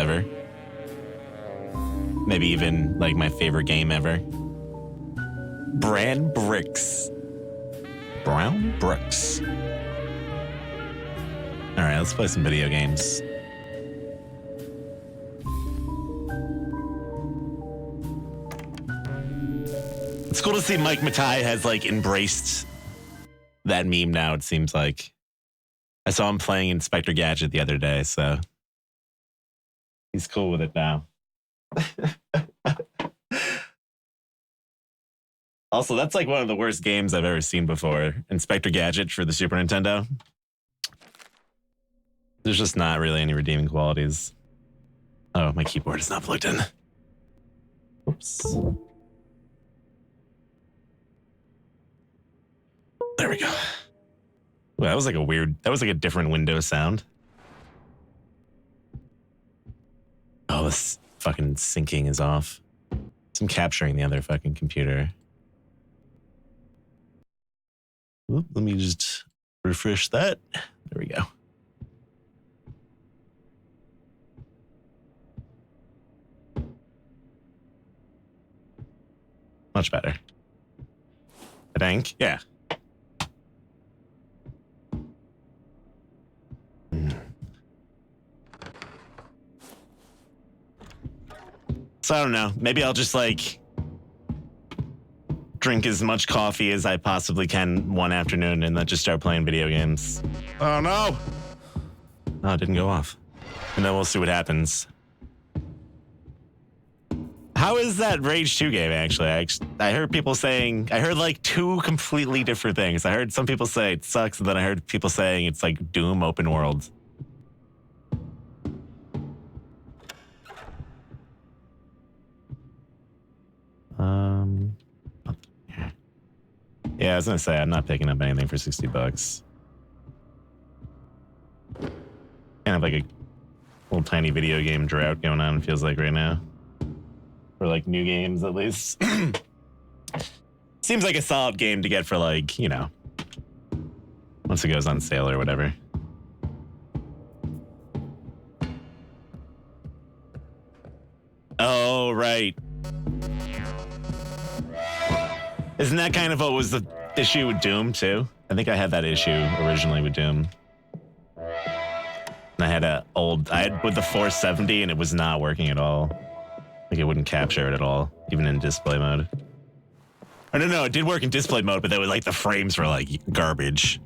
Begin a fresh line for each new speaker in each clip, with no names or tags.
ever. Maybe even like my favorite game ever. Brown bricks. Brown bricks. All right, let's play some video games. It's cool to see Mike Matai has like embraced that meme now, it seems like. I saw him playing Inspector Gadget the other day, so he's cool with it now. Also, that's like one of the worst games I've ever seen before. Inspector Gadget for the Super Nintendo. There's just not really any redeeming qualities. Oh, my keyboard is not plugged in. Oops. There we go. Well, that was like a different Windows sound. Oh, this fucking syncing is off. I'm capturing the other fucking computer. Oop, let me just refresh that. There we go. Much better. I think, yeah. So I don't know. Maybe I'll just like drink as much coffee as I possibly can one afternoon and then just start playing video games. Oh no! Oh, it didn't go off. And then we'll see what happens. How is that Rage 2 game actually? I heard people saying, I heard like two completely different things. I heard some people say it sucks, and then I heard people saying it's like Doom open world. Yeah, I was gonna say I'm not picking up anything for $60. Kind of like a little tiny video game drought going on, it feels like right now. For like new games at least. Seems like a solid game to get for like, you know, once it goes on sale or whatever. Oh, right. Isn't that kind of what was the issue with Doom, too? I think I had that issue originally with Doom. And I had with the 470 and it was not working at all. Like it wouldn't capture it at all, even in display mode. I don't know, it did work in display mode, but like the frames were like garbage.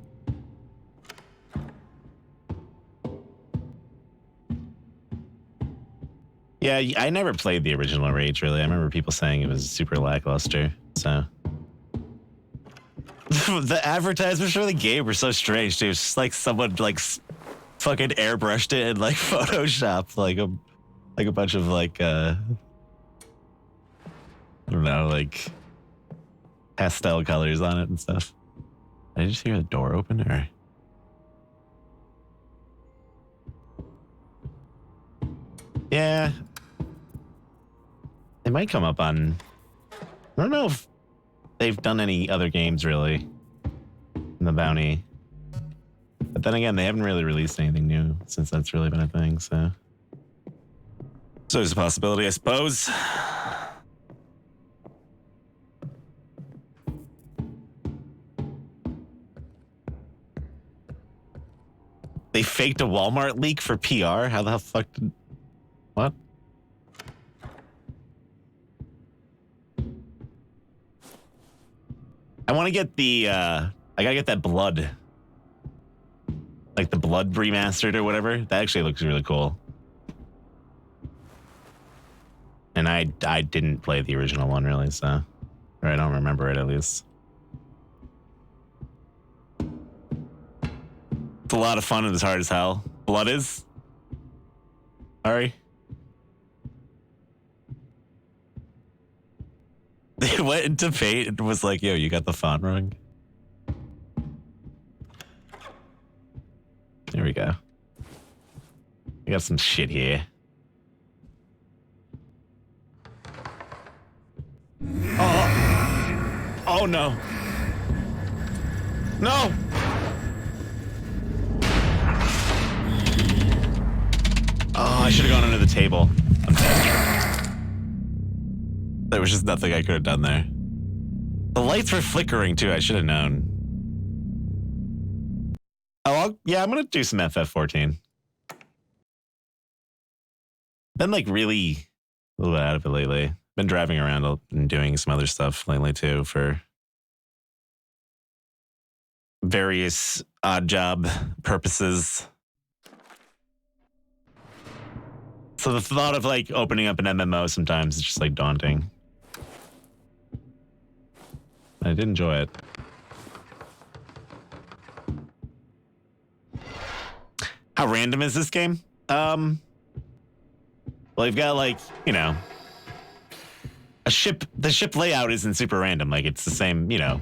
Yeah, I never played the original Rage, really. I remember people saying it was super lackluster, so. The advertisements for the game were so strange, dude. It's just like someone like fucking airbrushed it and like photoshopped like a bunch of like I don't know, like pastel colors on it and stuff. Did I just hear the door open or? Yeah. They might come up on, I don't know if they've done any other games really in the bounty. But then again, they haven't really released anything new since that's really been a thing, so. So there's a possibility, I suppose. They faked a Walmart leak for PR? How the fuck did... What? I want to get the, I gotta get that Blood. Like the Blood remastered or whatever. That actually looks really cool. And I didn't play the original one really, so. Or I don't remember it at least. It's a lot of fun and it's hard as hell. Blood is? Sorry. They went into Paint and was like, yo, you got the font wrong. There we go. I got some shit here. Oh! Oh no! No! Oh, I should have gone under the table. There was just nothing I could have done there. The lights were flickering too. I should have known. Oh, yeah, I'm going to do some FF14. Been like really a little bit out of it lately. Been driving around and doing some other stuff lately too for various odd job purposes. So the thought of like opening up an MMO sometimes is just like daunting. I did enjoy it. How random is this game? Well, you've got like, you know, a ship. The ship layout isn't super random. Like it's the same, you know,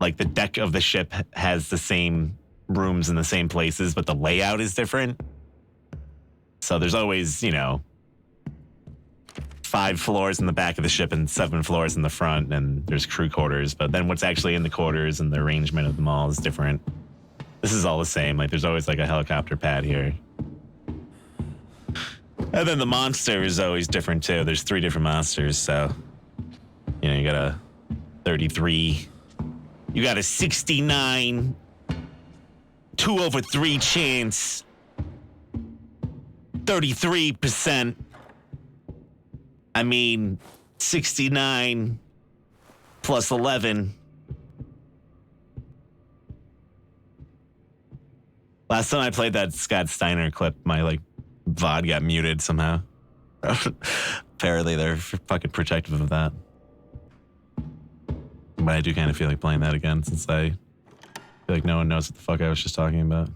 like the deck of the ship has the same rooms in the same places, but the layout is different. So there's always, you know, 5 floors in the back of the ship and 7 floors in the front, and there's crew quarters. But then what's actually in the quarters and the arrangement of them all is different. This is all the same. Like there's always like a helicopter pad here. And then the monster is always different too. There's 3 different monsters. So, you know, you got a 33. You got a 69. 2/3 chance. 33%. I mean, 69 plus 11. Last time I played that Scott Steiner clip, my like VOD got muted somehow. Apparently they're fucking protective of that. But I do kind of feel like playing that again since I feel like no one knows what the fuck I was just talking about.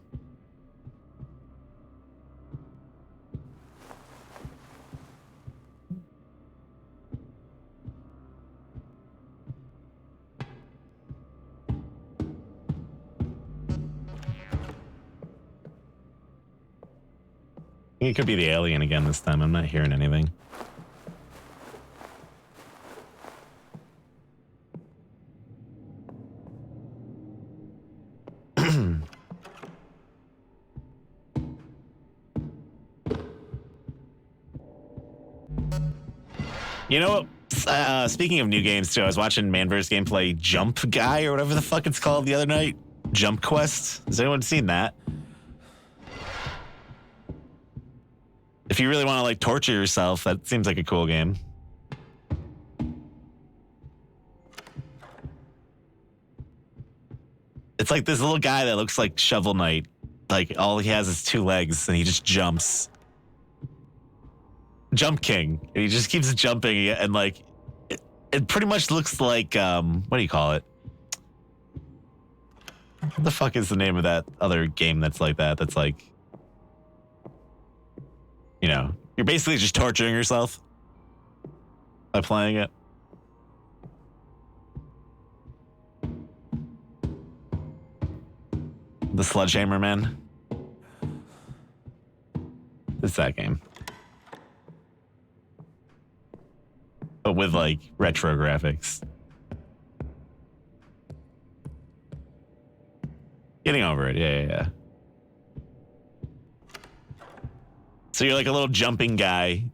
It could be the alien again this time. I'm not hearing anything. You know, speaking of new games too, I was watching Manverse gameplay Jump Guy or whatever the fuck it's called the other night. Jump Quest. Has anyone seen that? If you really want to like torture yourself, that seems like a cool game. It's like this little guy that looks like Shovel Knight. Like all he has is 2 legs and he just jumps. Jump King. And he just keeps jumping and like it pretty much looks like what do you call it? What the fuck is the name of that other game that's like that? That's like, you know, you're basically just torturing yourself by playing it. The Sledgehammer Man. It's that game. But with like retro graphics. Getting over it, yeah. So you're like a little jumping guy.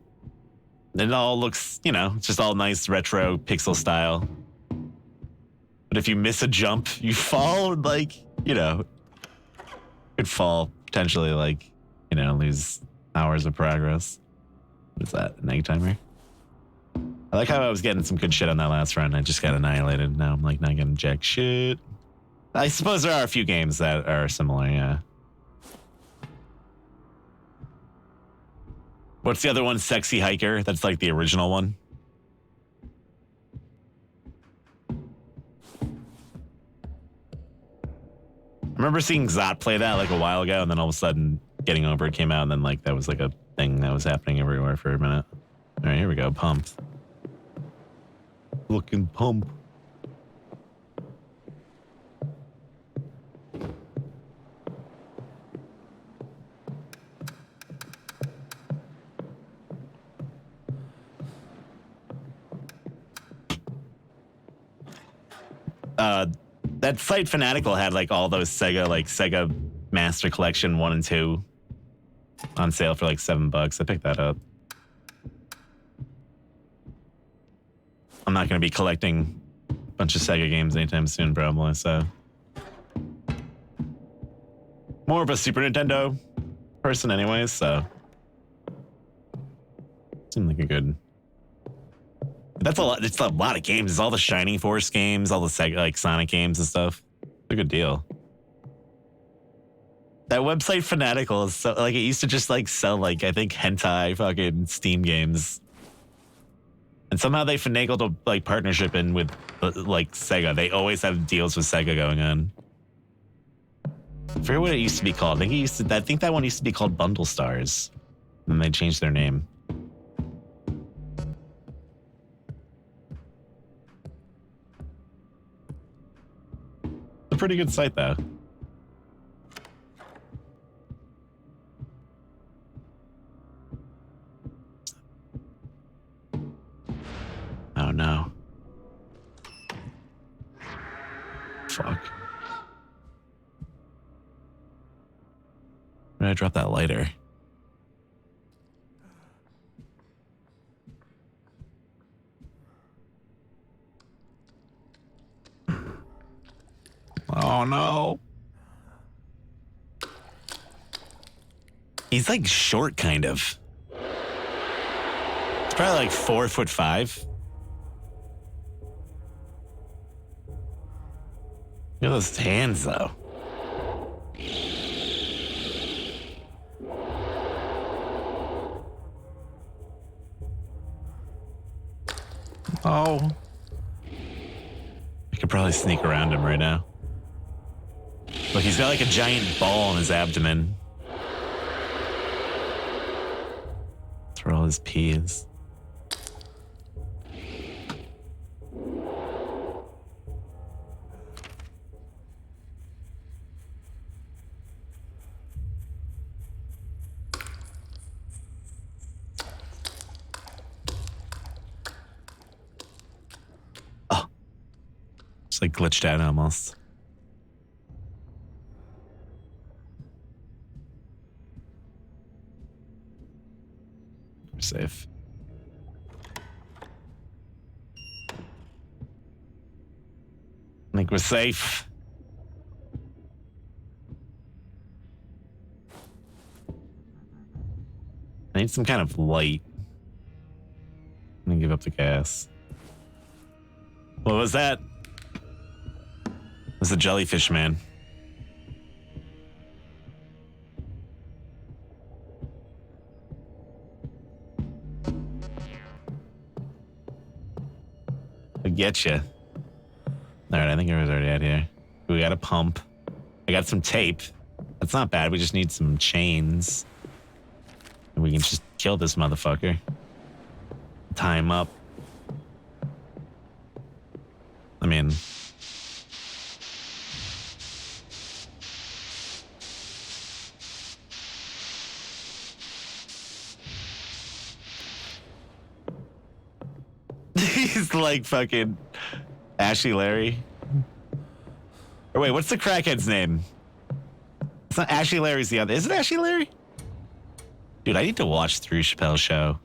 And it all looks, you know, it's just all nice retro pixel style. But if you miss a jump, you fall like, you know, could fall potentially like, you know, lose hours of progress. What is that? An egg timer? I like how I was getting some good shit on that last run. I just got annihilated. Now I'm like not getting jack shit. I suppose there are a few games that are similar, yeah. What's the other one? Sexy Hiker? That's like the original one. I remember seeing Zot play that like a while ago, and then all of a sudden Getting Over It came out, and then like that was like a thing that was happening everywhere for a minute. All right, here we go. Pumped. Looking pump. That site Fanatical had like all those Sega Master Collection 1 and 2 on sale for like $7. I picked that up. I'm not going to be collecting a bunch of Sega games anytime soon, probably, so. More of a Super Nintendo person anyways, so. Seemed like a good... That's a lot. It's a lot of games. It's all the Shining Force games, all the Sega, like Sonic games and stuff. It's a good deal. That website Fanatical is so, like, it used to just like sell like, I think, hentai fucking Steam games. And somehow they finagled a like partnership in with like Sega. They always have deals with Sega going on. I forget what it used to be called. I think that one used to be called Bundle Stars. And they changed their name. A pretty good site though. Oh no. Fuck. Where did I drop that lighter? Oh no. He's like short, kind of. It's probably like 4'5". Look at those hands, though. Oh. I could probably sneak around him right now. Look, he's got like a giant ball in his abdomen. That's where all his pee is. Oh. It's like glitched out almost. We're safe. I think we're safe. I need some kind of light. I'm gonna give up the gas. What was that? It was the jellyfish man. I'll get you. All right, I think I was already out here. We got a pump. I got some tape. That's not bad. We just need some chains. And we can just kill this motherfucker. Tie him up. I mean... He's like fucking Ashley Larry. Or wait, what's the crackhead's name? It's not Ashley Larry's the other. Is it Ashley Larry? Dude, I need to watch through Chappelle's Show.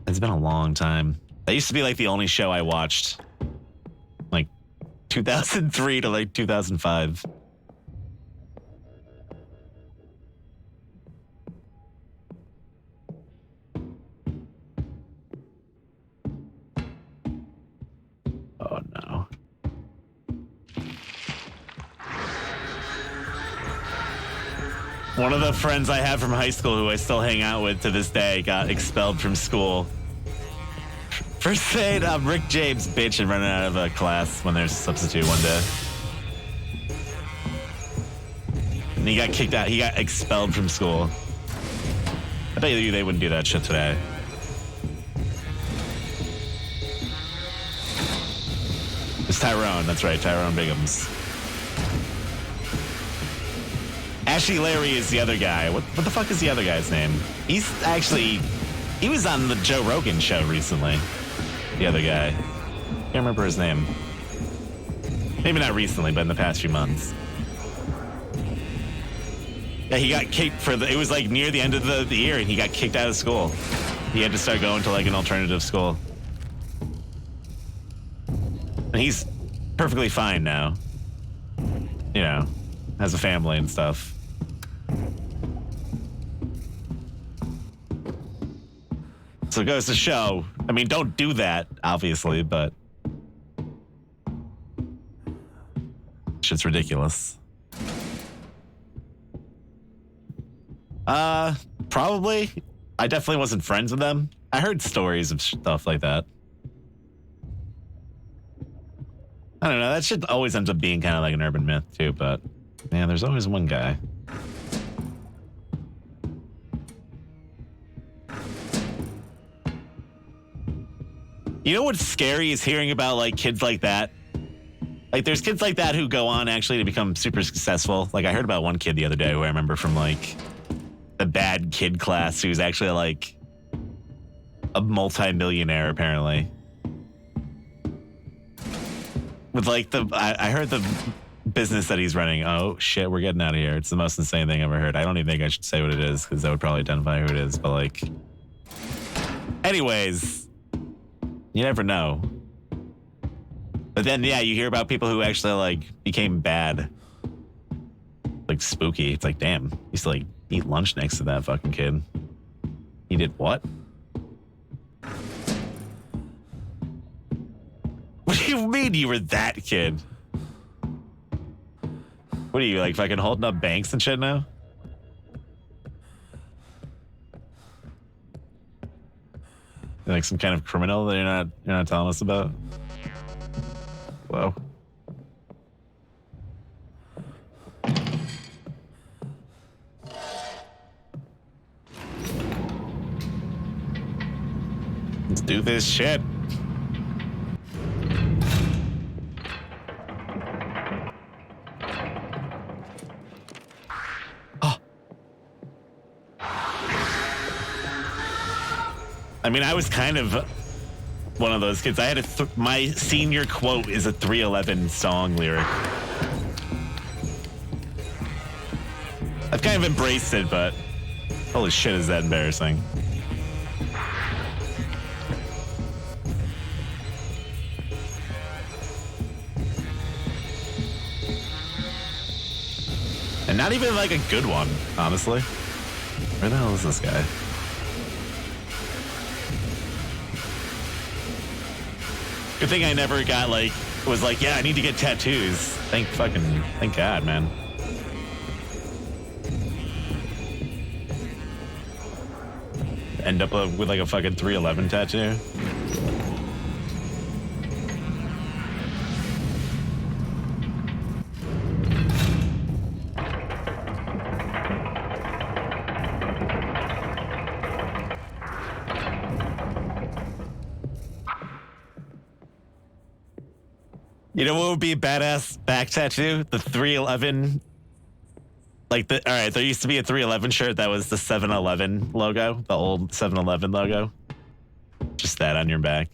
It's been a long time. That used to be like the only show I watched. Like 2003 to like 2005. Oh no. One of the friends I have from high school who I still hang out with to this day got expelled from school. For saying Rick James bitch and running out of a class when there's a substitute one day. And he got kicked out. He got expelled from school. I bet you they wouldn't do that shit today. It's Tyrone. That's right. Tyrone Biggums. Ashley Larry is the other guy. What the fuck is the other guy's name? He was on the Joe Rogan show recently. The other guy. Can't remember his name. Maybe not recently, but in the past few months. Yeah, he got kicked for it was like near the end of the year, and he got kicked out of school. He had to start going to like an alternative school. And he's perfectly fine now. You know, has a family and stuff. So it goes to show, I mean, don't do that, obviously, but shit's ridiculous. Probably. I definitely wasn't friends with them. I heard stories of stuff like that. I don't know. That shit always ends up being kind of like an urban myth too, but man, there's always one guy. You know what's scary is hearing about like kids like that. Like there's kids like that who go on actually to become super successful. Like I heard about one kid the other day who I remember from like the bad kid class who's actually like a multi-millionaire apparently. With like I heard the business that he's running. Oh shit, we're getting out of here. It's the most insane thing I've ever heard. I don't even think I should say what it is because that would probably identify who it is. But like, anyways, you never know. But then yeah, you hear about people who actually like became bad, like spooky. It's like damn, he used to like eat lunch next to that fucking kid. He did what? What do you mean you were that kid? What are you, like, fucking holding up banks and shit now? You're like some kind of criminal that you're not telling us about? Whoa. Let's do this shit. I mean, I was kind of one of those kids. I had my senior quote is a 311 song lyric. I've kind of embraced it, but holy shit, is that embarrassing. And not even like a good one, honestly. Where the hell is this guy? Good thing I never got was like, yeah, I need to get tattoos. Thank God, man. End up with like a fucking 311 tattoo. You know what would be a badass back tattoo? The 311. All right, there used to be a 311 shirt that was the 7-Eleven logo, the old 7-Eleven logo. Just that on your back.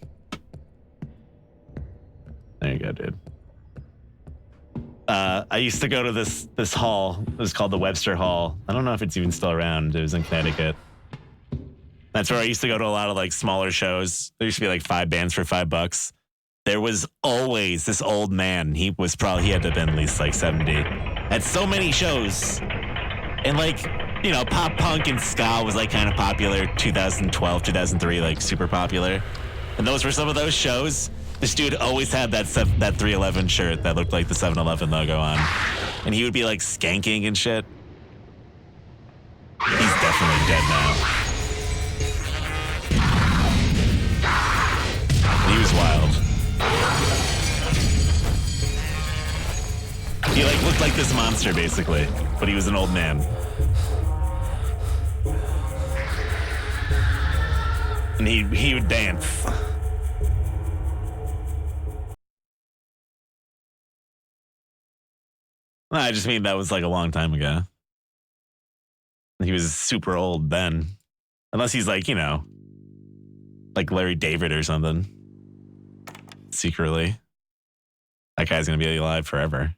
There you go, dude. I used to go to this hall. It was called the Webster Hall. I don't know if it's even still around. It was in Connecticut. That's where I used to go to a lot of like smaller shows. There used to be like 5 bands for $5. There was always this old man. He had to have been at least like 70. At so many shows. And like, you know, pop punk and ska was like kind of popular. 2012, 2003, like super popular. And those were some of those shows. This dude always had that 311 shirt that looked like the 7-Eleven logo on. And he would be like skanking and shit. He's definitely dead now. He was wild. He like looked like this monster basically, but he was an old man. And he would dance. No, I just mean that was like a long time ago. He was super old then. Unless he's like, you know, like Larry David or something. Secretly. That guy's gonna be alive forever.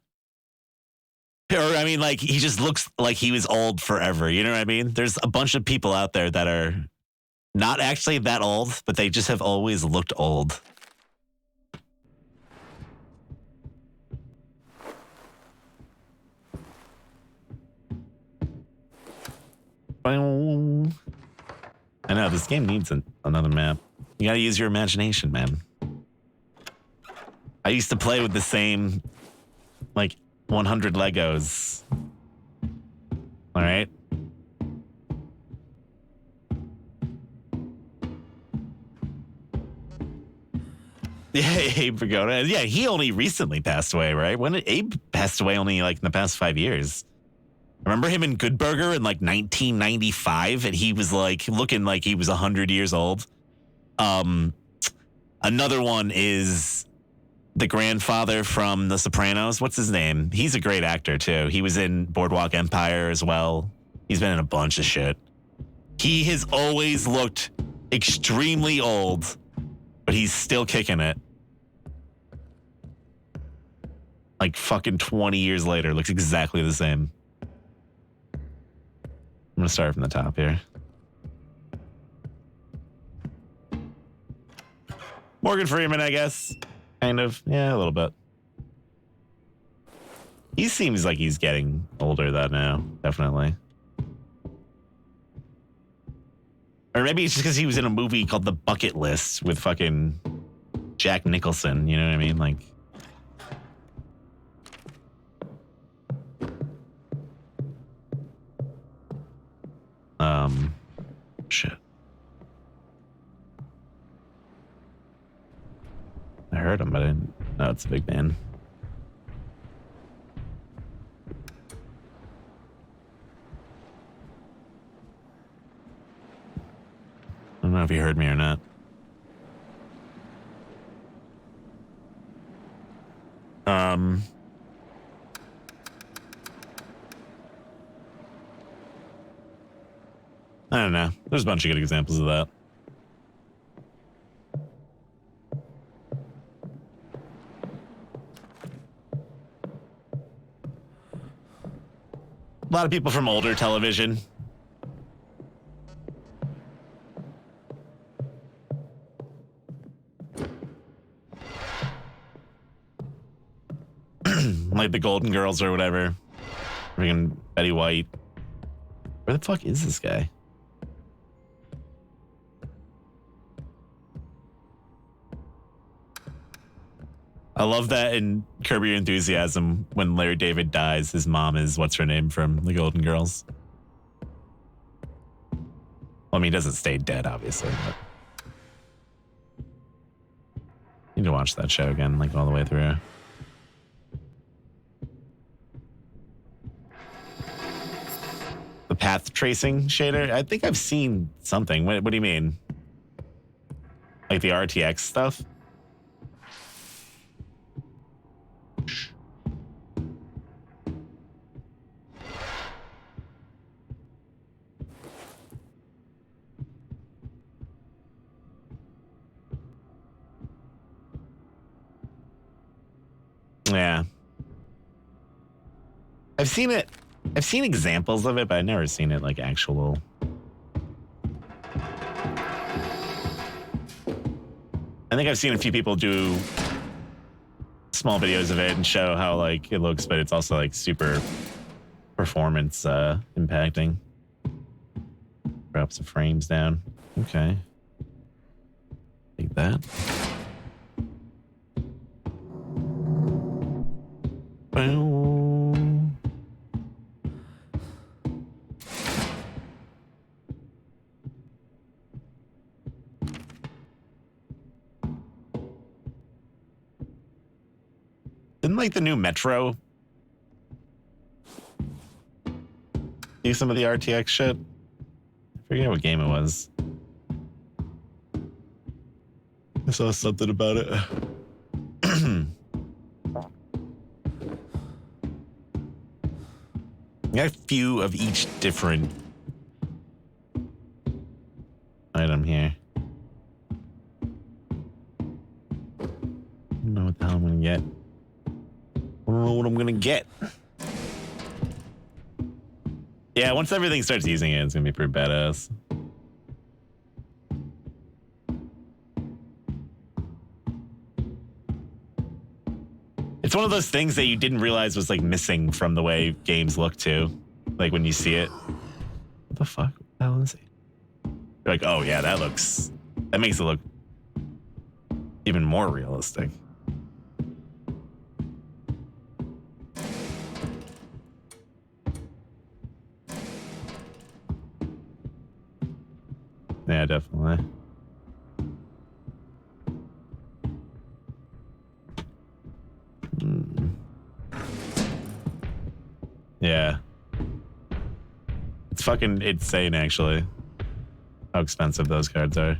Or, I mean, like, he just looks like he was old forever. You know what I mean? There's a bunch of people out there that are not actually that old, but they just have always looked old. I know, this game needs another map. You gotta use your imagination, man. I used to play with the same, like, 100 Legos. All right? Yeah, Abe Vigoda. Yeah, he only recently passed away, right? When did Abe passed away? Only, like, in the past 5 years. Remember him in Good Burger in, like, 1995? And he was, like, looking like he was 100 years old. Another one is the grandfather from The Sopranos. What's his name? He's a great actor, too. He was in Boardwalk Empire as well. He's been in a bunch of shit. He has always looked extremely old, but he's still kicking it. Like fucking 20 years later, looks exactly the same. I'm going to start from the top here. Morgan Freeman, I guess. Kind of. Yeah, a little bit. He seems like he's getting older though now. Definitely. Or maybe it's just because he was in a movie called The Bucket List with fucking Jack Nicholson. You know what I mean? Like. Shit. I heard him, but I didn't know it's a big band. I don't know if you heard me or not. I don't know. There's a bunch of good examples of that. A lot of people from older television. Like the Golden Girls or whatever. Freaking Betty White. Where the fuck is this guy? I love that in Curb Your Enthusiasm, when Larry David dies, his mom is, what's her name from the Golden Girls? Well, I mean, he doesn't stay dead, obviously, but you need to watch that show again, like all the way through. The path tracing shader? I think I've seen something. What do you mean? Like the RTX stuff? Yeah. I've seen it. I've seen examples of it, but I've never seen it like actual. I think I've seen a few people do small videos of it and show how like it looks, but it's also like super performance impacting. Drop some frames down. Okay. Take that. Didn't like the new Metro do some of the RTX shit? I forget what game it was. I saw something about it. Got a few of each different item here. I don't know what the hell I'm gonna get. I don't know what I'm gonna get. Yeah, once everything starts using it, it's gonna be pretty badass. It's one of those things that you didn't realize was like missing from the way games look too. Like when you see it. What the fuck? What the hell is it? You're like, oh yeah, that makes it look even more realistic. Yeah, definitely. Yeah. It's fucking insane, actually, how expensive those cards are.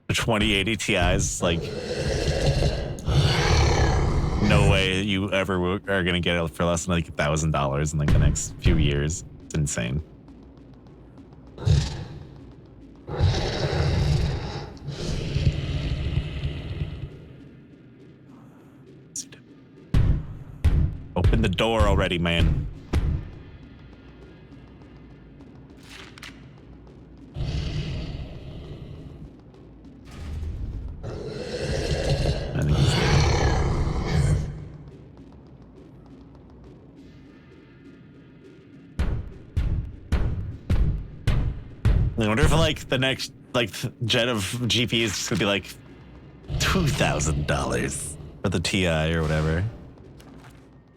The 2080 Ti's, like, no way you ever are going to get it for less than like $1,000 in like the next few years. It's insane. Open the door already, man. I think he's there. I wonder if like the next like gen of GPUs is just gonna be like $2,000 for the Ti or whatever.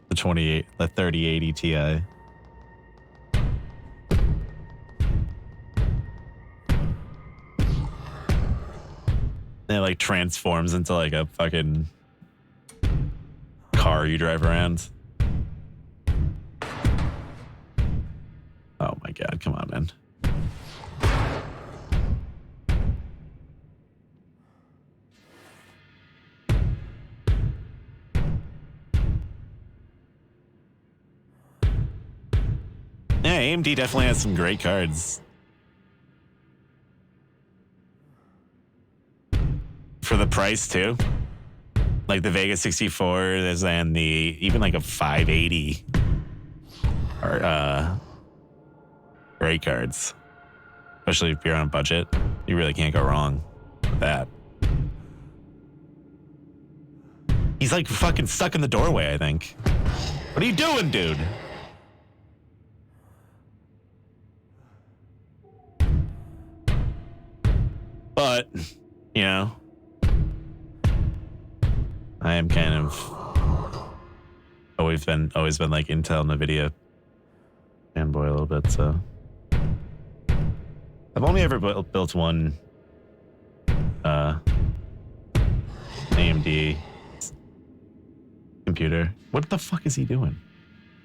The 3080 Ti. It like transforms into like a fucking car you drive around. Oh my god, come on, man. Yeah, AMD definitely has some great cards. For the price too. Like the Vega 64 and the even like a 580 are great cards. Especially if you're on a budget. You really can't go wrong with that. He's like fucking stuck in the doorway, I think. What are you doing, dude? But, you know, I am kind of always been like Intel NVIDIA fanboy a little bit, so I've only ever built one AMD computer. What the fuck is he doing?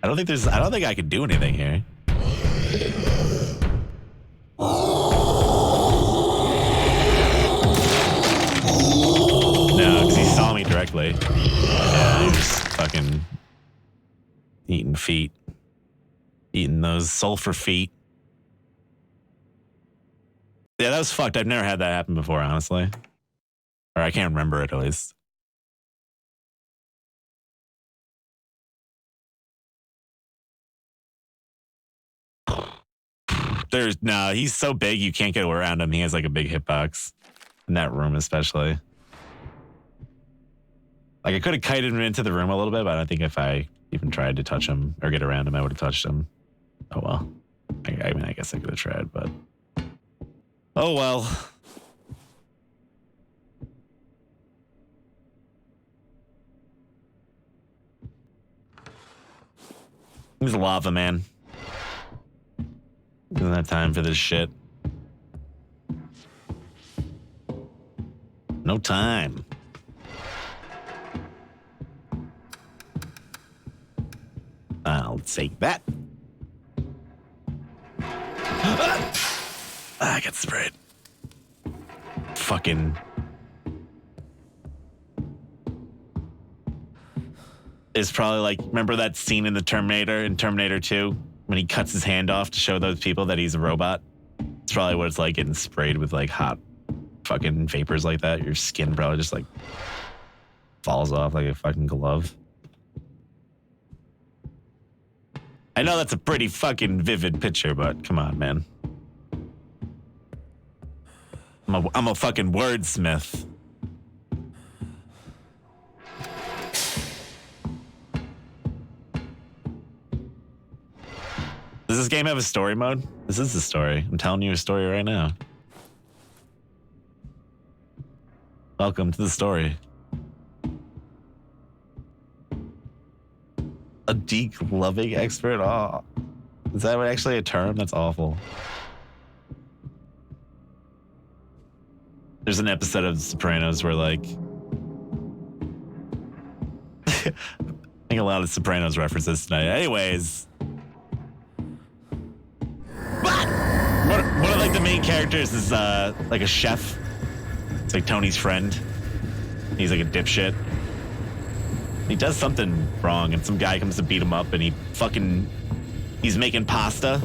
I don't think I could do anything here. No, because he saw me directly. Yeah, he was fucking eating feet. Eating those sulfur feet. Yeah, that was fucked. I've never had that happen before, honestly. Or I can't remember it, at least. He's so big you can't get around him. He has like a big hitbox. In that room, especially. Like, I could have kited him into the room a little bit, but I don't think if I even tried to touch him or get around him, I would have touched him. Oh, well. I mean, I guess I could have tried, but... Oh, well. He's a lava man. Doesn't have time for this shit. No time. I'll take that. I got sprayed. Fucking. It's probably like, remember that scene in Terminator 2, when he cuts his hand off to show those people that he's a robot? It's probably what it's like getting sprayed with like hot fucking vapors like that, your skin probably just like falls off like a fucking glove. I know that's a pretty fucking vivid picture, but come on, man. I'm a fucking wordsmith. Does this game have a story mode? This is the story. I'm telling you a story right now. Welcome to the story. A degloving expert? Oh, is that actually a term? That's awful. There's an episode of The Sopranos where, like, I think a lot of Sopranos references tonight. Anyways, one of like the main characters is like a chef. It's like Tony's friend. He's like a dipshit. He does something wrong, and some guy comes to beat him up, and he's making pasta.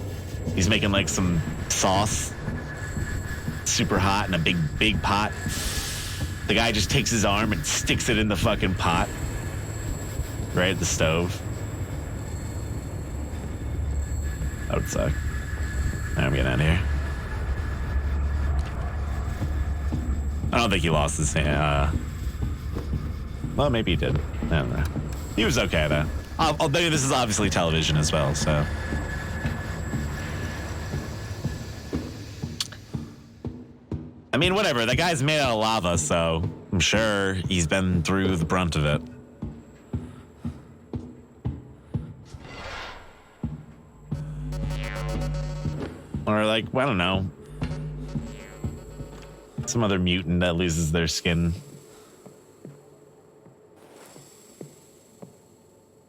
He's making like some sauce, super hot in a big pot. The guy just takes his arm and sticks it in the fucking pot, right at the stove. That would suck. I'm getting out of here. I don't think he lost his hand. Well, maybe he did. I don't know. He was okay, though. This is obviously television as well, so. I mean, whatever. The guy's made out of lava, so I'm sure he's been through the brunt of it. Or, like, I don't know. Some other mutant that loses their skin.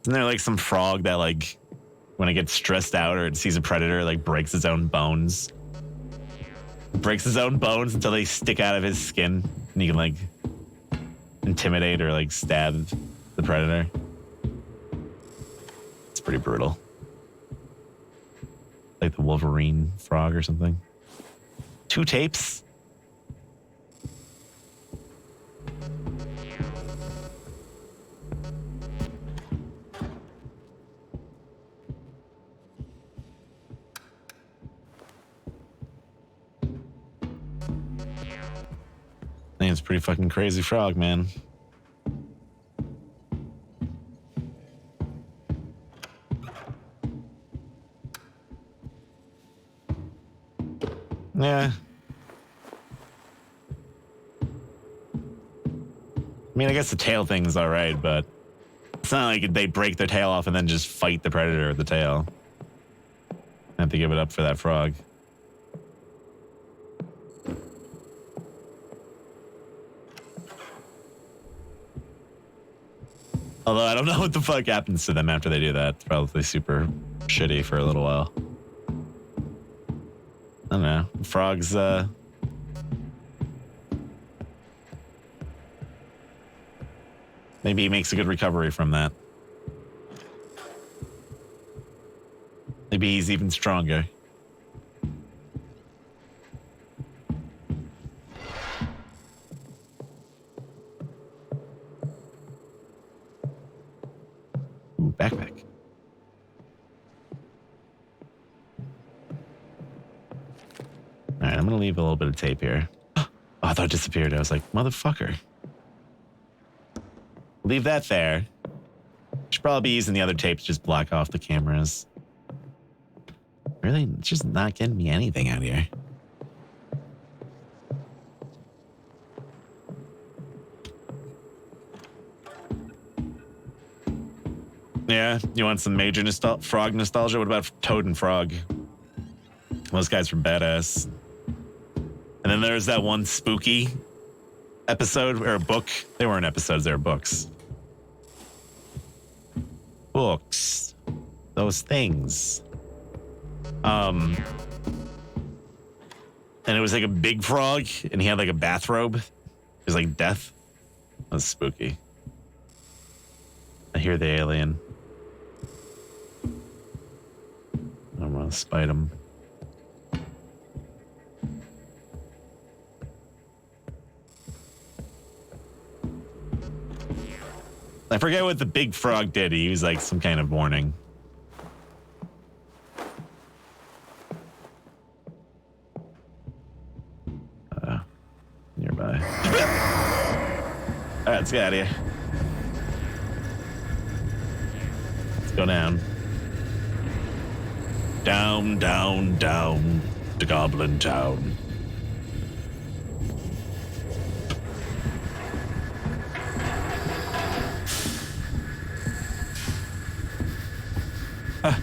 Isn't there like some frog that like when it gets stressed out or it sees a predator like breaks his own bones? Breaks his own bones until they stick out of his skin and he can like intimidate or like stab the predator. It's pretty brutal. Like the Wolverine frog or something. 2 tapes? I think it's pretty fucking crazy frog, man. Yeah. I mean, I guess the tail thing's all right, but it's not like they break their tail off and then just fight the predator with the tail. I have to give it up for that frog. Although I don't know what the fuck happens to them after they do that. It's probably super shitty for a little while. I don't know. Frogs, maybe he makes a good recovery from that. Maybe he's even stronger. Ooh, backpack. All right, I'm gonna leave a little bit of tape here. Oh, I thought it disappeared. I was like, motherfucker. Leave that there. Should probably be using the other tape to just block off the cameras. Really, it's just not getting me anything out here. Yeah, you want some major frog nostalgia? What about Toad and Frog? Those guys were badass. And then there's that one spooky episode or a book. They weren't episodes, they were books. Books. Those things. And it was like a big frog and he had like a bathrobe. It was like death. That was spooky. I hear the alien. I want to spite him. I forget what the big frog did. He used like some kind of warning. Nearby. All right, let's get out of here. Let's go down. Down, down, down to Goblin Town. Huh.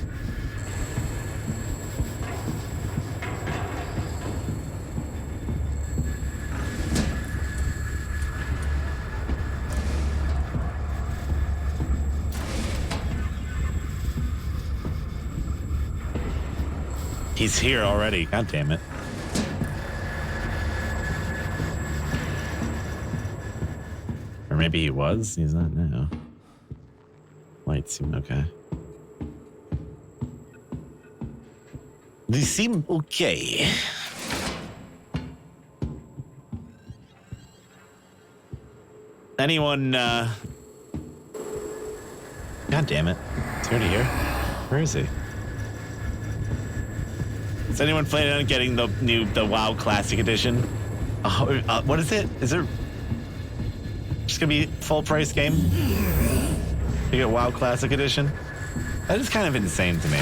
He's here already. God damn it. Or maybe he was. He's not now. Lights seem okay. They seem okay. Anyone, God damn it. Is he already here? Where is he? Is anyone planning on getting the WoW Classic Edition? What is it? Is it just gonna be full price game? You get WoW Classic Edition? That is kind of insane to me,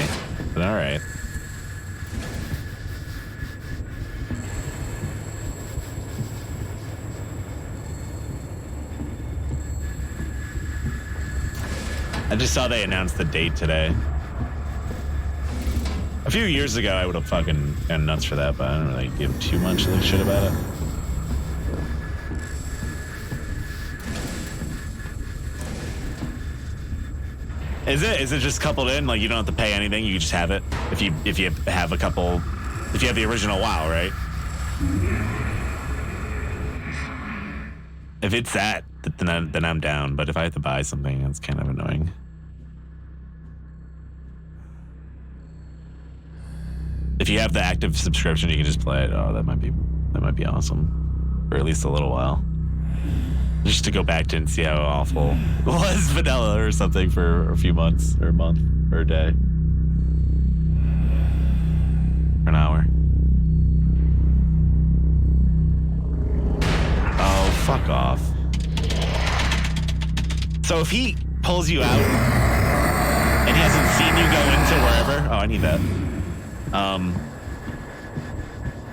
but all right. I just saw they announced the date today. A few years ago, I would have fucking gone nuts for that, but I don't really give too much of a shit about it. Is it just coupled in? Like you don't have to pay anything, you just have it. If you have if you have the original WoW, right? If it's that, then I'm down. But if I have to buy something, it's kind of annoying. If you have the active subscription, you can just play it. Oh, that might be awesome, for at least a little while. Just to go back to and see how awful it was vanilla or something for a few months or a month or a day or an hour. Oh, fuck off. So if he pulls you out and he hasn't seen you go into wherever, oh, I need that.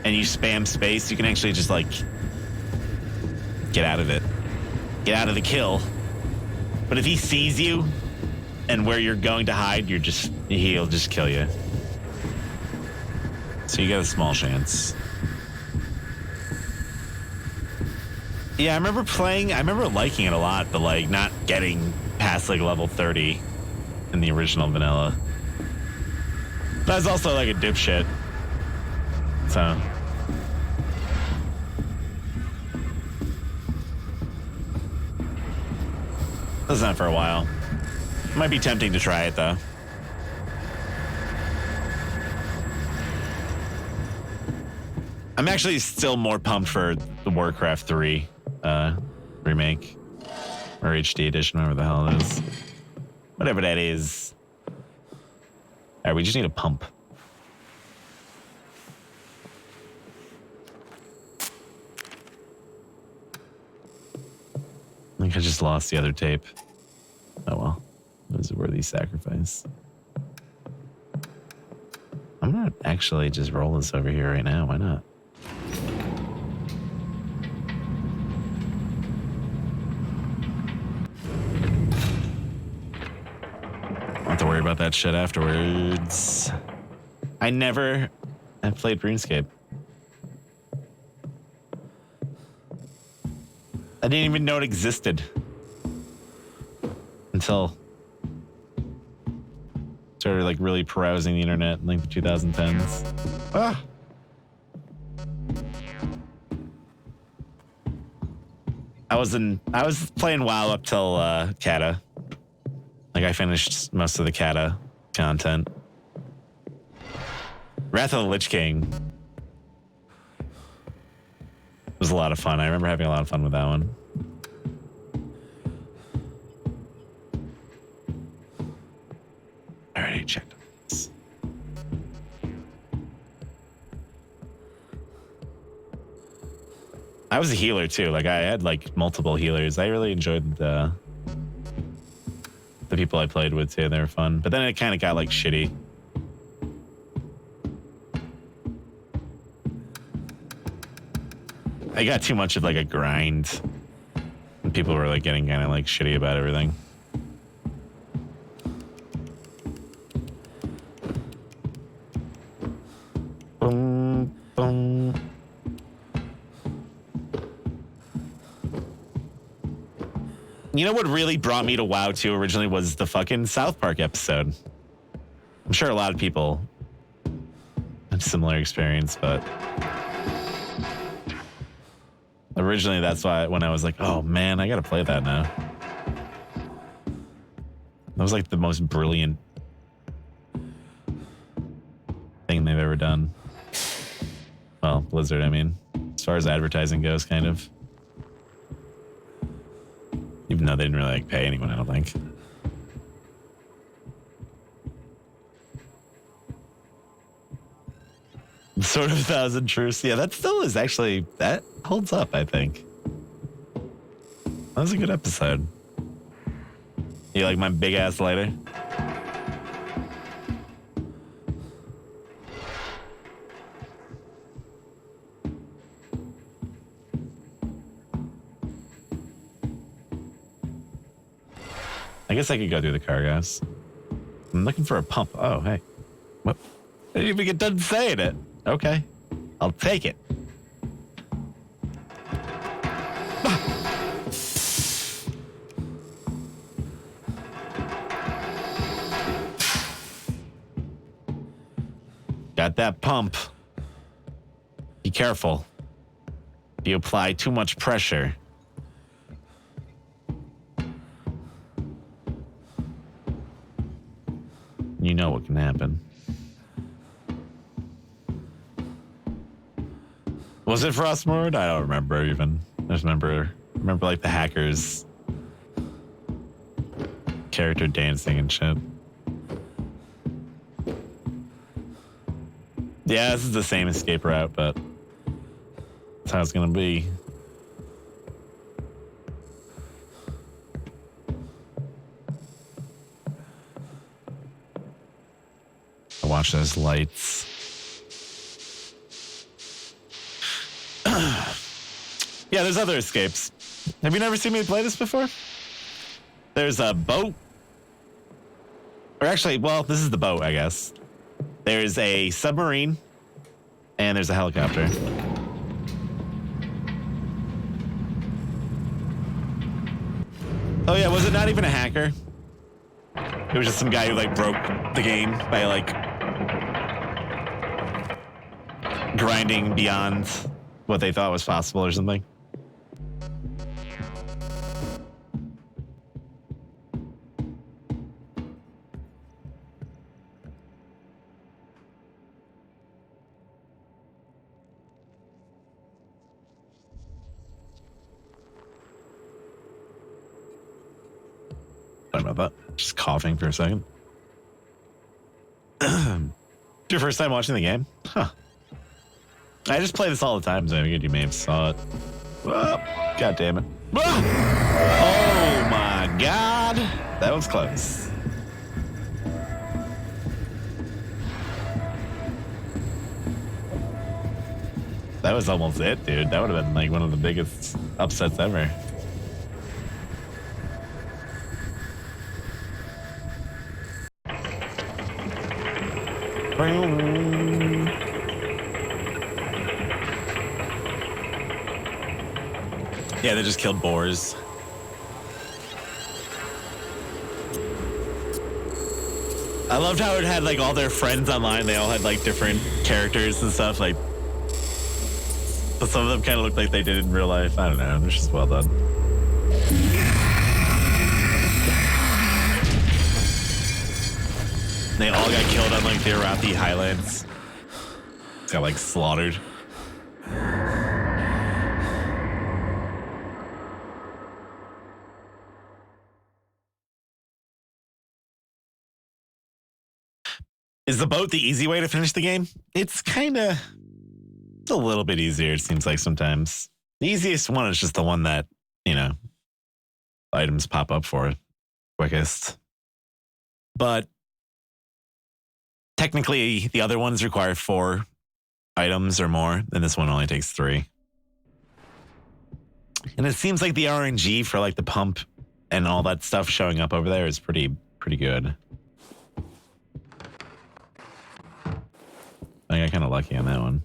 And you spam space, you can actually just like get out of it. Get out of the kill. But if he sees you and where you're going to hide, he'll just kill you. So you got a small chance. Yeah, I remember liking it a lot, but like not getting past like level 30 in the original vanilla. But I was also like a dipshit. So that's not for a while. Might be tempting to try it though. I'm actually still more pumped for the Warcraft 3 remake or HD edition, whatever the hell it is. Whatever that is. All right, we just need a pump. I think I just lost the other tape. Oh well, it was a worthy sacrifice. I'm gonna actually just roll this over here right now. Why not? Don't have to worry about that shit afterwards. I never have played RuneScape. I didn't even know it existed until started like really perusing the internet in like the 2010s. Ah. I was playing WoW up till Kata. Like I finished most of the Kata content. Wrath of the Lich King was a lot of fun. I remember having a lot of fun with that one. I already checked this. I was a healer too. Like I had like multiple healers. I really enjoyed the people I played with too. They were fun. But then it kind of got like shitty. I got too much of like a grind. And people were like getting kind of like shitty about everything. Boom, boom. You know what really brought me to WoW 2 originally was the fucking South Park episode. I'm sure a lot of people had a similar experience, but originally that's why when I was like, oh man, I gotta play that now. That was like the most brilliant thing they've ever done. Well, Blizzard, I mean, as far as advertising goes, kind of. Even though they didn't really like pay anyone, I don't think. Sort of 1,000 Truths. Yeah, that still is actually, that holds up, I think. That was a good episode. You like my big ass lighter? I guess I could go through the cargoes. I'm looking for a pump. Oh, hey. What? I didn't even get done saying it. Okay. I'll take it. Got that pump. Be careful. If you apply too much pressure, you know what can happen. Was it Frostmourne? I don't remember even. I just remember like the hackers character dancing and shit. Yeah, this is the same escape route, but that's how it's gonna be. I watch those lights. Yeah, there's other escapes. Have you never seen me play this before? There's a boat. Or actually, well, this is the boat, I guess. There's a submarine. And there's a helicopter. Oh yeah, was it not even a hacker? It was just some guy who like broke the game by like grinding beyond what they thought was possible or something. Sorry about that. Just coughing for a second. Your first time watching the game? Huh. I just play this all the time, so I figured you may have saw it. Oh, God damn it. Oh my God. That was close. That was almost it, dude. That would have been like one of the biggest upsets ever. Yeah, they just killed boars. I loved how it had like all their friends online. They all had like different characters and stuff. Like, but some of them kind of looked like they did in real life. I don't know. It's just well done. They all got killed on like the Arathi Highlands. Got like slaughtered. Is the boat the easy way to finish the game? It's kind of a little bit easier, it seems like sometimes. The easiest one is just the one that, items pop up for quickest. But technically, the other ones require 4 items or more, and this one only takes 3. And it seems like the RNG for like the pump and all that stuff showing up over there is pretty good. I got kind of lucky on that one.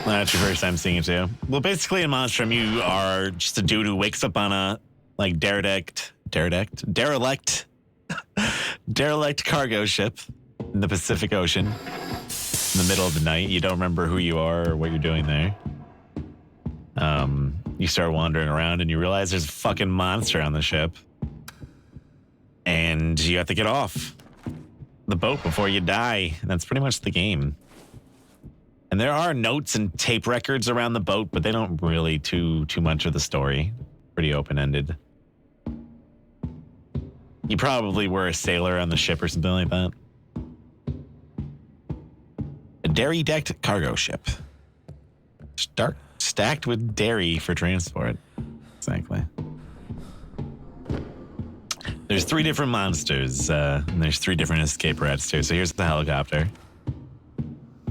That's your first time seeing it too. Well, basically in Monstrum, you are just a dude who wakes up on a like derelict cargo ship in the Pacific Ocean in the middle of the night. You don't remember who you are or what you're doing there. You start wandering around and you realize there's a fucking monster on the ship. And you have to get off the boat before you die. And that's pretty much the game. And there are notes and tape records around the boat, but they don't really too much of the story. Pretty open-ended. You probably were a sailor on the ship or something like that. A dairy-decked cargo ship. Stacked with dairy for transport. Exactly. There's 3 different monsters, and there's 3 different escape routes too. So here's the helicopter.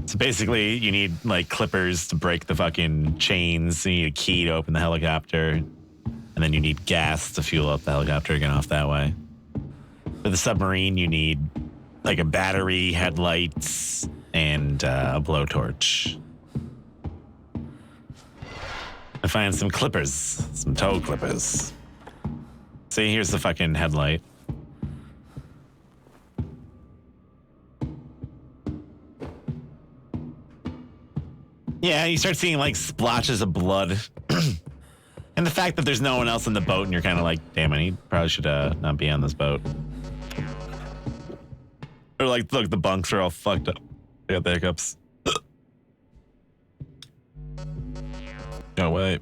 So basically, you need like clippers to break the fucking chains. You need a key to open the helicopter. And then you need gas to fuel up the helicopter to get off that way. For the submarine, you need like a battery, headlights, and a blowtorch. I find some clippers, some tow clippers. See, here's the fucking headlight. Yeah, you start seeing like splotches of blood. And the fact that there's no one else in the boat and you're kind of like, damn, I probably should not be on this boat. Or like, look, the bunks are all fucked up. I got the hiccups. Oh, wait.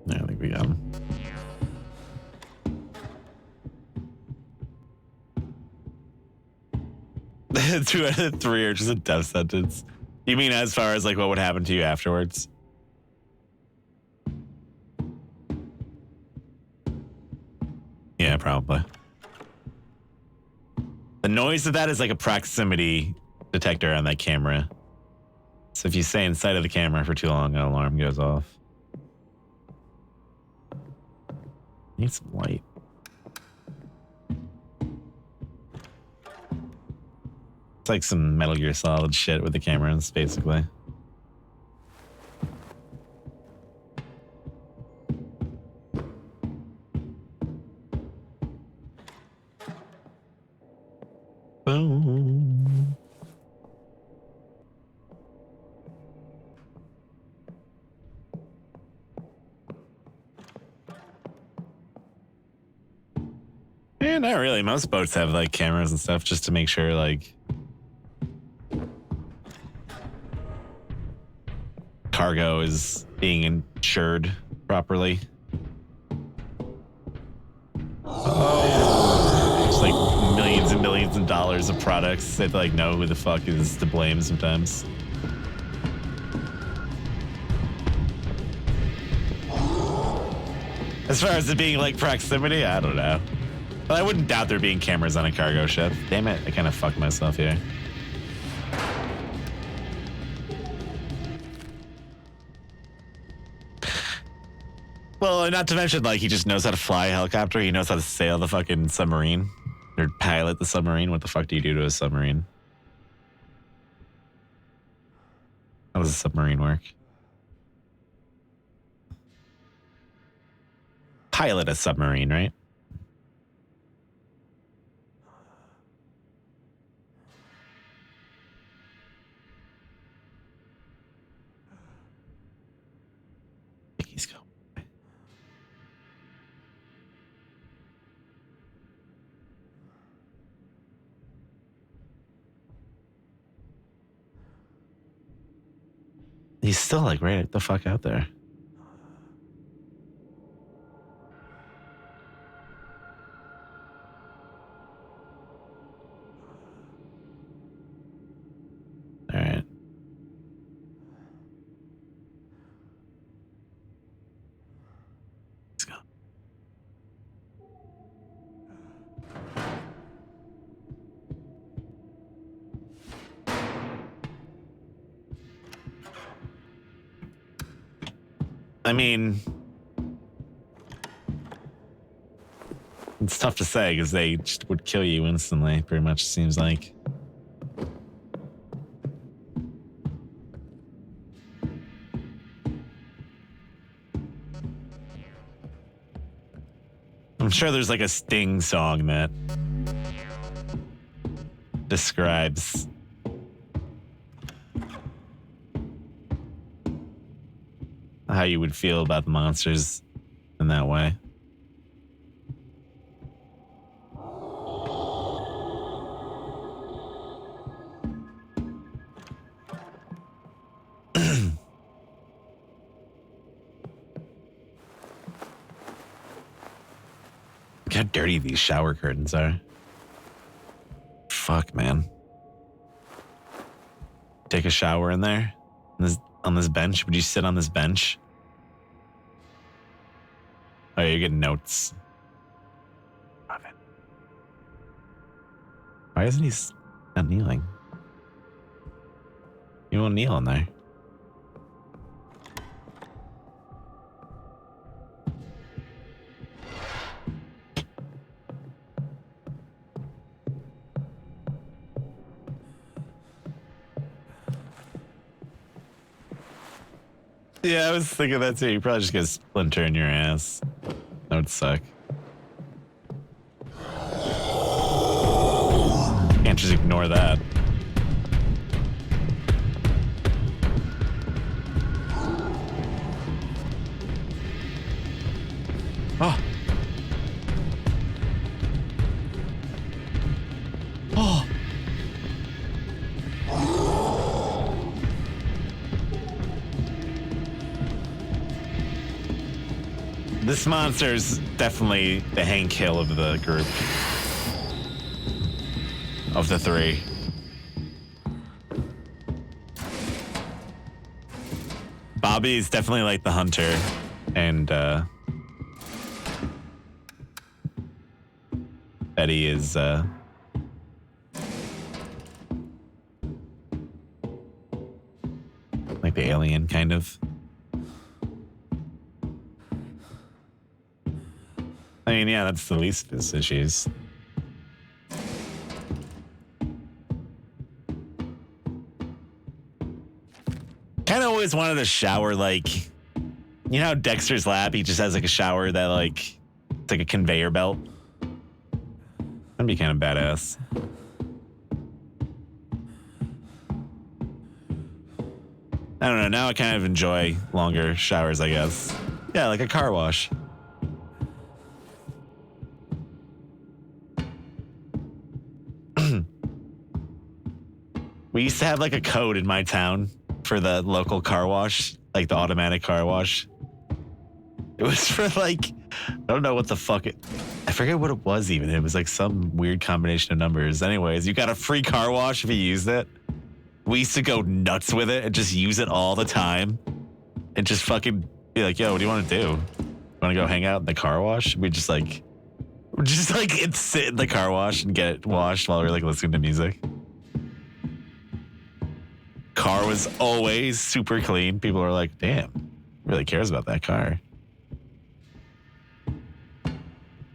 Yeah, I think we got him. Two out of 3 are just a death sentence. You mean as far as like what would happen to you afterwards? Yeah, probably. The noise of that is like a proximity detector on that camera. So if you stay inside of the camera for too long, an alarm goes off. Need some light. It's like some Metal Gear Solid shit with the cameras, basically. Boom. Yeah, not really. Most boats have like cameras and stuff just to make sure like cargo is being insured properly. Oh, it's like millions and millions of dollars of products. They like know who the fuck is to blame sometimes. As far as it being like proximity, I don't know. But I wouldn't doubt there being cameras on a cargo ship. Damn it, I kind of fucked myself here. Well, not to mention, like, he just knows how to fly a helicopter. He knows how to sail the fucking submarine. Or pilot the submarine. What the fuck do you do to a submarine? How does a submarine work? Pilot a submarine, right? I think he's going. He's still like right the fuck out there. All right. Let's go. I mean, it's tough to say because they just would kill you instantly, pretty much, seems like. I'm sure there's like a Sting song that describes how you would feel about the monsters in that way. Look how dirty these shower curtains are. Fuck, man. Take a shower in there? On this bench? Would you sit on this bench? Oh, you're getting notes. Why isn't he not kneeling? You won't kneel in there. Yeah, I was thinking that too. You probably just get a splinter in your ass. That would suck. Can't just ignore that. Oh. Oh. This monster's definitely the Hank Hill of the group. Of the three. Bobby is definitely like the hunter. And Eddie is like the alien, kind of. I mean, yeah, that's the least of his issues. Kind of always wanted a shower, like, you know how Dexter's Lab, he just has like a shower that like, it's like a conveyor belt. That'd be kind of badass. I don't know, now I kind of enjoy longer showers, I guess. Yeah, like a car wash. We used to have like a code in my town for the local car wash, like the automatic car wash. It was for like, I don't know what the fuck I forget what it was even. It was like some weird combination of numbers. Anyways, you got a free car wash if you used it. We used to go nuts with it and just use it all the time. And just fucking be like, yo, what do you want to do? Want to go hang out in the car wash? We just like sit in the car wash and get it washed while we're like listening to music. Car was always super clean. People are like, damn, really cares about that car.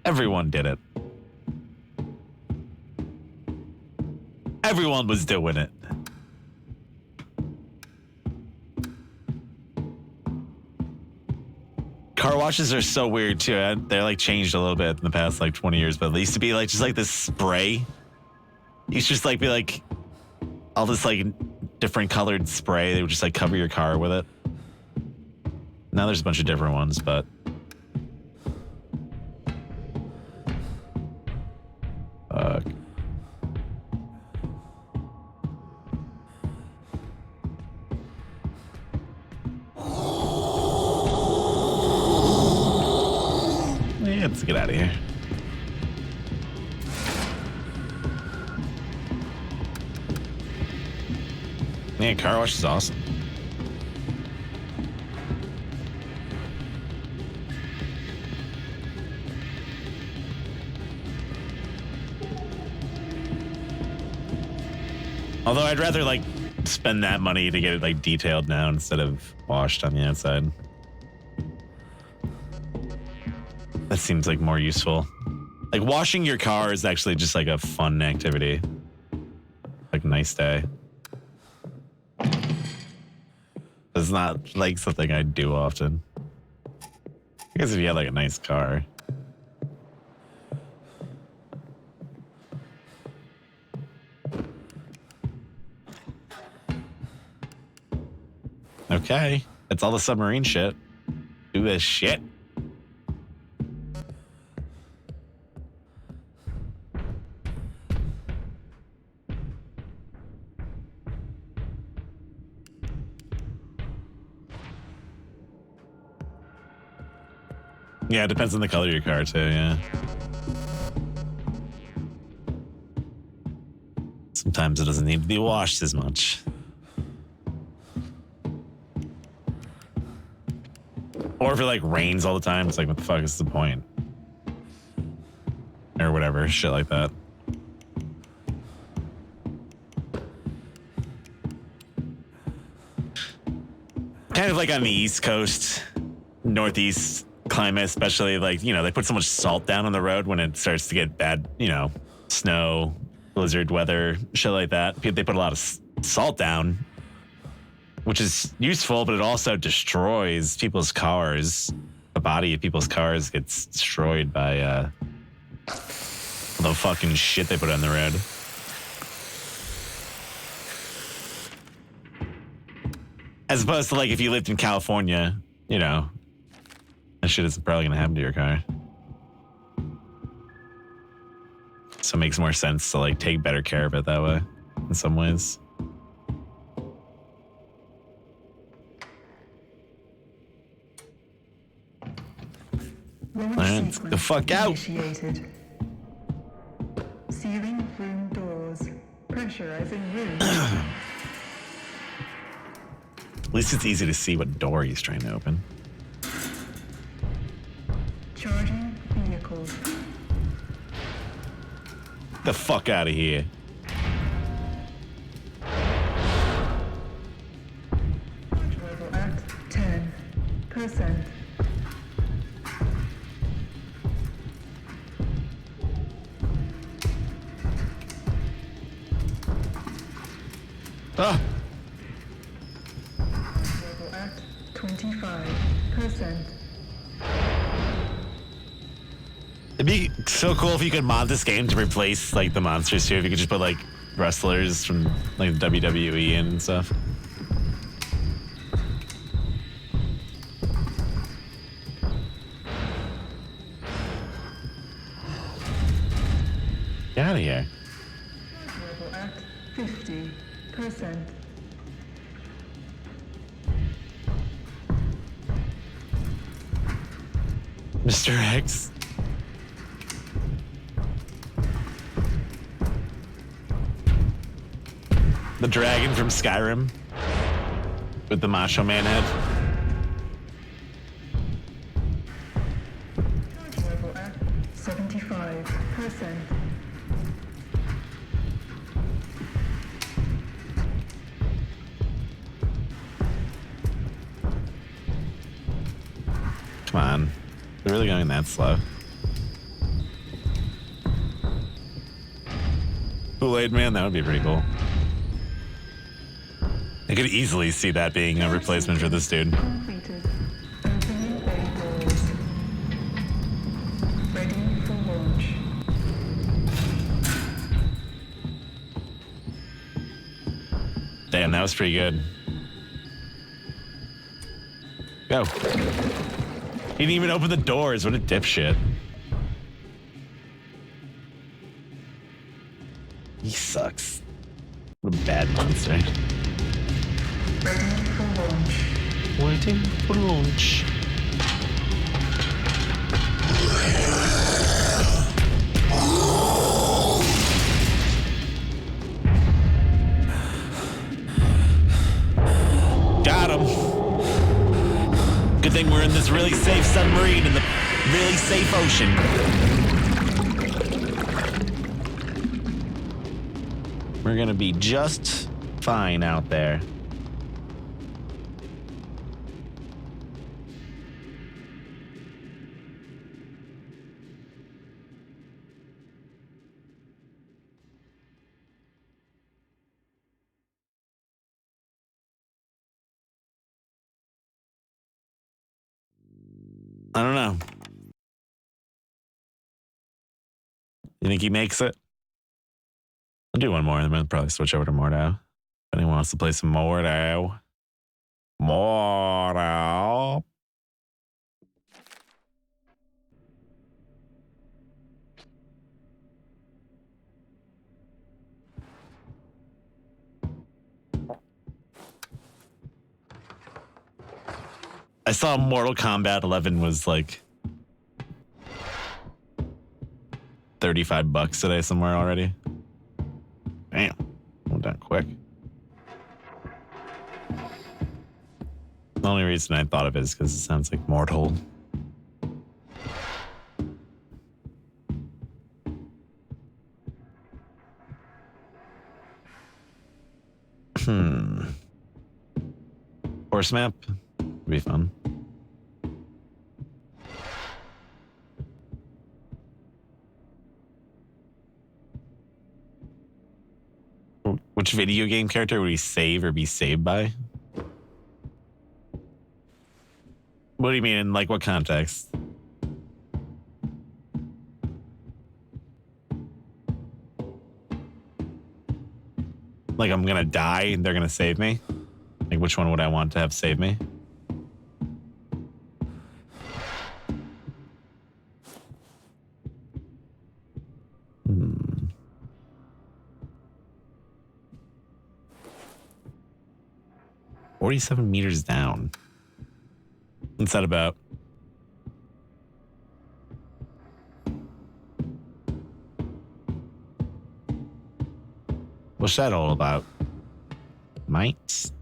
Everyone did it. Everyone was doing it. Car washes are so weird too. They're like changed a little bit in the past like 20 years, but they used to be like just like this spray. You used to just like be like all this like different colored spray. They would just like cover your car with it. Now there's a bunch of different ones, but fuck. get out of here. Man, car wash is awesome. Although I'd rather like spend that money to get it like detailed now instead of washed on the outside. That seems like more useful. Like washing your car is actually just like a fun activity. Like a nice day. It's not like something I do often. I guess if you had like a nice car. Okay, that's all the submarine shit. Do this shit. Yeah, it depends on the color of your car too, yeah. Sometimes it doesn't need to be washed as much. Or if it like rains all the time, it's like, what the fuck is the point? Or whatever, shit like that. Kind of like on the East Coast, Northeast climate, especially, like, you know, they put so much salt down on the road when it starts to get bad, you know, snow, blizzard weather, shit like that. They put a lot of salt down, which is useful, but it also destroys people's cars. The body of people's cars gets destroyed by the fucking shit they put on the road. As opposed to like if you lived in California, you know, that shit is probably gonna happen to your car. So it makes more sense to like take better care of it that way, in some ways. Let's get the fuck out.
Initiated. Sealing room doors. Pressurizing room.
At least it's easy to see what door he's trying to open.
Charging vehicles.
The fuck out of here.
Launch level at 10%.
Ah.
Level at 25%.
It'd be so cool if you could mod this game to replace like the monsters too. If you could just put like wrestlers from like WWE in and stuff. Get out of here.
Level at 50%.
Mr. X. The dragon from Skyrim with the Macho Man head.
Charge level at 75%.
Come on. They're really going that slow. Kool-Aid Man, that would be pretty cool. I could easily see that being a replacement for this dude.
Completed. Opening bay doors. Ready for launch.
Damn, that was pretty good. Go. He didn't even open the doors. What a dipshit. He sucks. What a bad monster.
Ready for launch.
Waiting for launch. from. Good thing we're in this really safe submarine in the really safe ocean. We're gonna be just fine out there. I don't know. You think he makes it? I'll do one more and then we'll probably switch over to Mordo. If anyone wants to play some Mordo. Mordo. I saw Mortal Kombat 11 was like $35 today somewhere already. Damn, went that quick. The only reason I thought of it is because it sounds like Mortal. Horse map would be fun. Which video game character would he save or be saved by? What do you mean? In like what context? Like I'm gonna die and they're gonna save me? Like which one would I want to have save me? Hmm. 47 meters down. What's that about? What's that all about? Mites?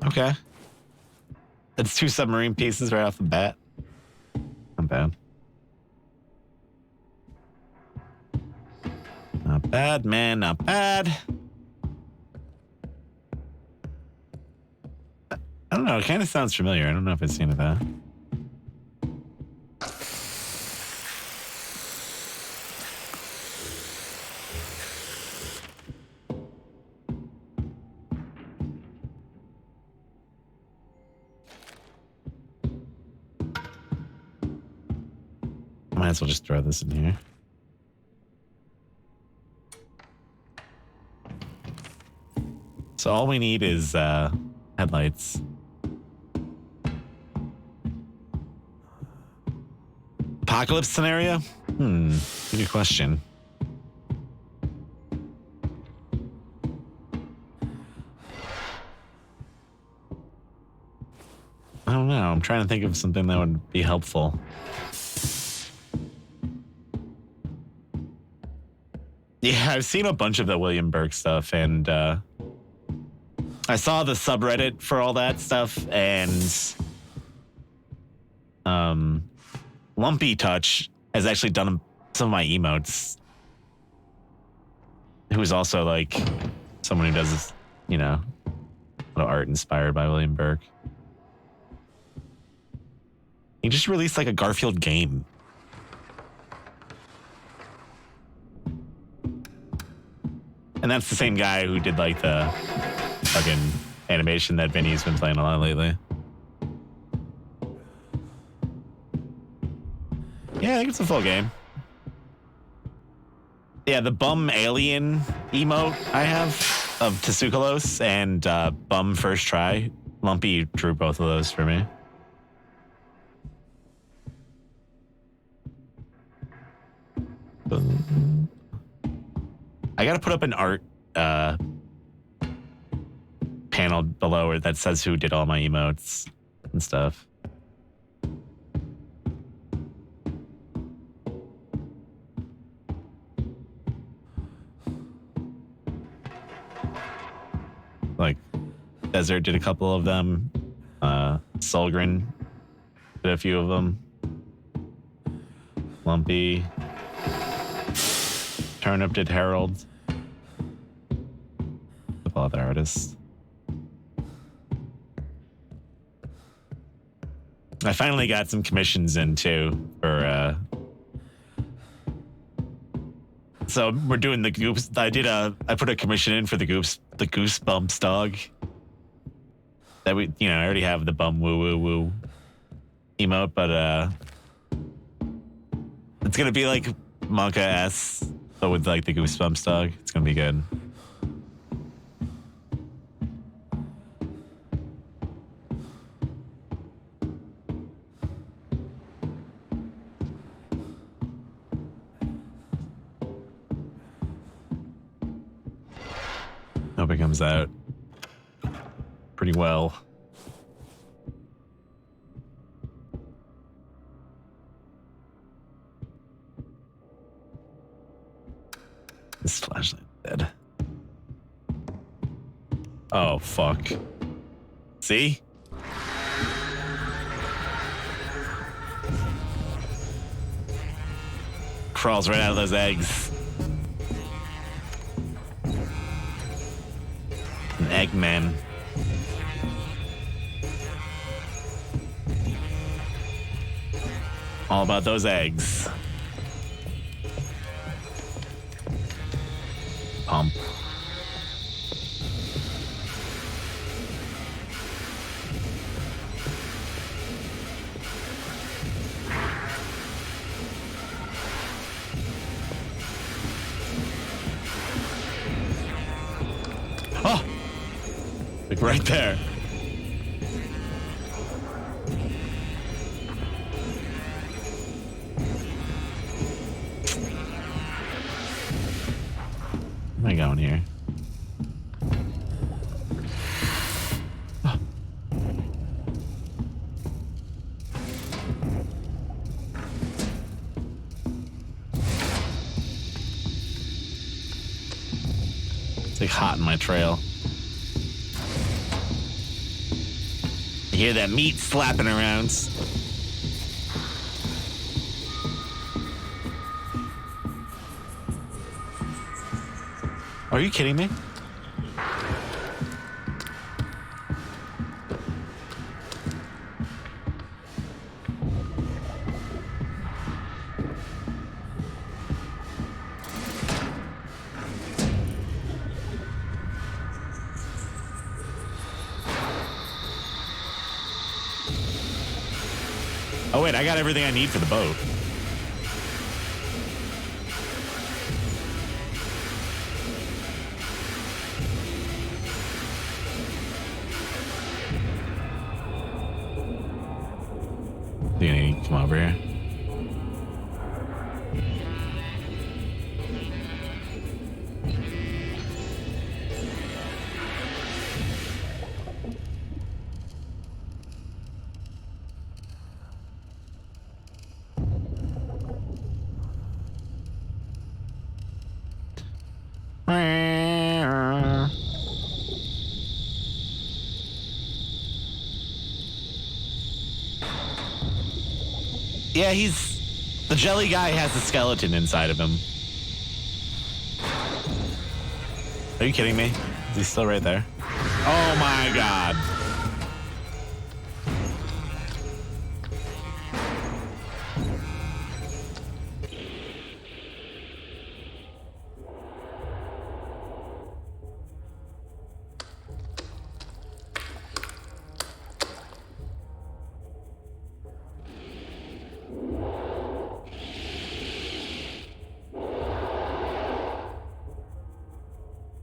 Okay. That's 2 submarine pieces right off the bat. Not bad. Not bad, man. Not bad. I don't know. It kind of sounds familiar. I don't know if I've seen it that. Might as well just throw this in here. So all we need is headlights. Apocalypse scenario? Good question. I don't know. I'm trying to think of something that would be helpful. Yeah, I've seen a bunch of the William Burke stuff, and I saw the subreddit for all that stuff, and Lumpy Touch has actually done some of my emotes. Who's also like someone who does, you know, a lot of art inspired by William Burke. He just released like a Garfield game. And that's the same guy who did like the fucking animation that Vinny's been playing a lot lately. Yeah, I think it's a full game. Yeah, the bum alien emote I have of Tsukulos and bum first try. Lumpy drew both of those for me. I gotta put up an art panel below that says who did all my emotes and stuff. Like Desert did a couple of them. Solgren did a few of them. Lumpy. Turnip did Herald. A couple other artists. I finally got some commissions in too for so we're doing the Goops. I put a commission in for the Goosebumps dog. That I already have the bum woo woo woo emote, but it's gonna be like Monka S, but with like the Goosebumps dog. It's gonna be good. Hope it comes out pretty well. This flashlight dead. Oh, fuck. See? Crawls right out of those eggs. An Eggman. All about those eggs. Pump. Oh! Like right there. Where am I going here? Oh. It's like hot in my trail. You hear that meat slapping around. Are you kidding me? Oh wait, I got everything I need for the boat. You need to come over here. Yeah, the jelly guy has a skeleton inside of him. Are you kidding me? Is he still right there? Oh my god.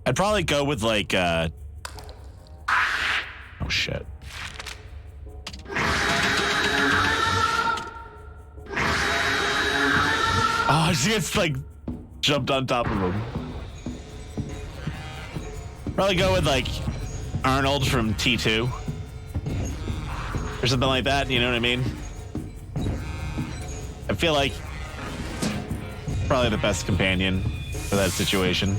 I'd probably go with like, oh shit. Oh, she gets like jumped on top of him. Probably go with like Arnold from T2 or something like that. You know what I mean? I feel like probably the best companion for that situation.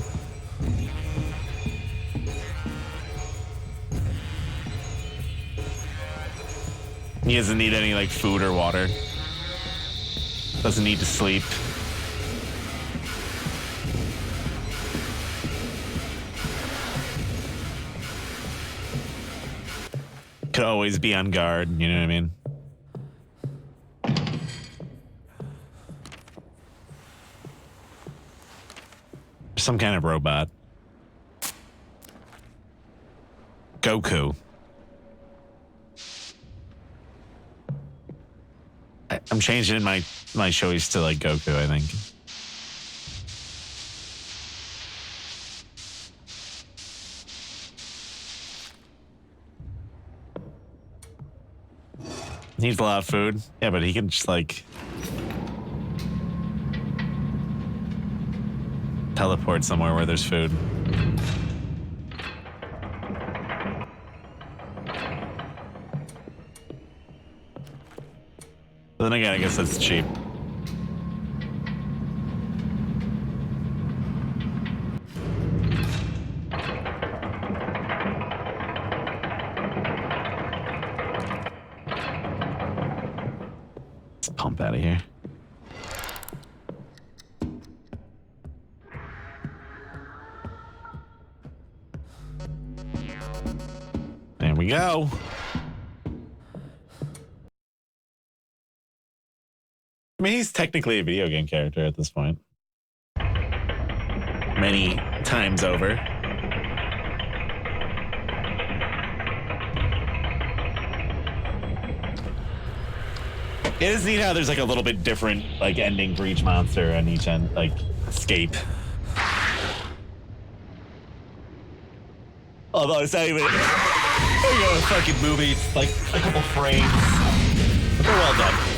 He doesn't need any like food or water. Doesn't need to sleep. Could always be on guard, you know what I mean? Some kind of robot. Goku. I'm changing my choice to like Goku, I think. Needs a lot of food. Yeah, but he can just like teleport somewhere where there's food. But then again, I guess that's cheap. Let's pump out of here. There we go. I mean, he's technically a video game character at this point. Many times over. It is neat how there's like a little bit different like ending for each monster on each end, like escape. Although it's not even a fucking movie, it's like a couple frames. But they're well done.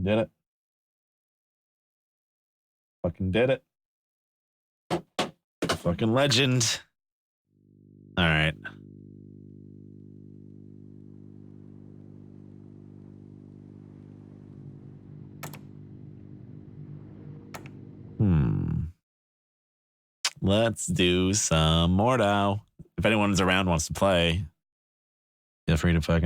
Did it. Fucking did it. Fucking legend. All right. Let's do some more now. If anyone's around wants to play, feel free to fucking